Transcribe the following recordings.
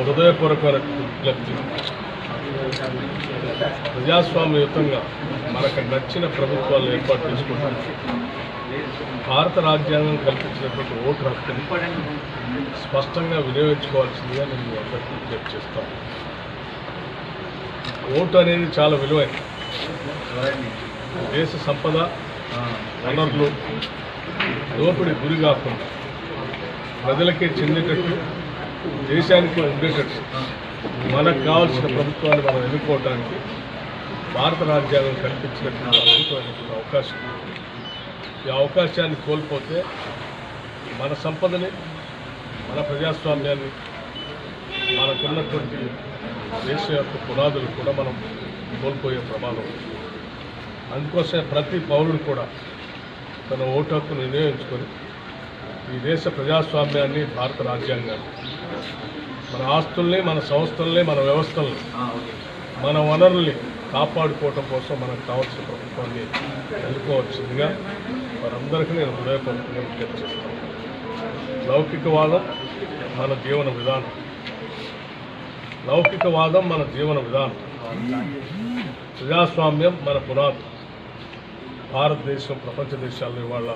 హృదయపూర్వకమైన విజ్ఞప్తి. ప్రజాస్వామ్యయుతంగా మనకు నచ్చిన ప్రభుత్వాలను ఏర్పాటు చేసుకుంటాం. భారత రాజ్యాంగం కల్పించినటువంటి ఓటు హక్కుని స్పష్టంగా వినియోగించుకోవాల్సిందిగా నేను అందరికీ విజ్ఞప్తి చేస్తాను. ఓటు అనేది చాలా విలువైనది. దేశ సంపద, వనరులు దోపిడీ గురి కాకుండా ప్రజలకే చెందేటట్టు, దేశానికి ఉండేటట్టు మనకు కావాల్సిన ప్రభుత్వాన్ని మనం ఎన్నుకోవడానికి భారత రాజ్యాంగం కల్పించినటువంటి అద్భుతమైనటువంటి అవకాశం. ఈ అవకాశాన్ని కోల్పోతే మన సంపదని, మన ప్రజాస్వామ్యాన్ని, మనకున్నటువంటి దేశ యొక్క పునాదులు కూడా మనం కోల్పోయే ప్రమాదం. అందుకోసమే ప్రతి పౌరుడు కూడా తన ఓటు హక్కును వినియోగించుకొని ఈ దేశ ప్రజాస్వామ్యాన్ని, భారత రాజ్యాంగాన్ని, మన ఆస్తుల్ని, మన సంస్థల్ని, మన వ్యవస్థల్ని, మన వనరుల్ని కాపాడుకోవటం కోసం మనకు కావాల్సిన ప్రభుత్వాన్ని ఎన్నుకోవాల్సిందిగా వారందరికీ నేను హృదయపూర్వకంగా విజ్ఞప్తి చేస్తాను. లౌకికవాదం మన జీవన విధానం. లౌకికవాదం మన జీవన విధానం. ప్రజాస్వామ్యం మన పునాది. భారతదేశం ప్రపంచ దేశాల్లో ఇవాళ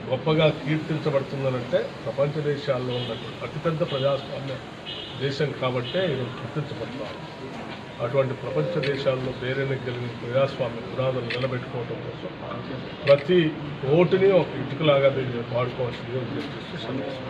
గొప్పగా కీర్తించబడుతుందనంటే ప్రపంచ దేశాల్లో ఉన్నటువంటి అతిపెద్ద ప్రజాస్వామ్య దేశం కాబట్టే ఇది గుర్తించబడుతున్నారు. అటువంటి ప్రపంచ దేశాల్లో పేరెన్ని కలిగిన ప్రజాస్వామ్య పునాదులు నిలబెట్టుకోవడం కోసం ప్రతి ఓటుని ఒక ఇటుకలాగా దీన్ని వాడుకోవాల్సిందిగా ఉద్దేశిస్తూ సందేశం.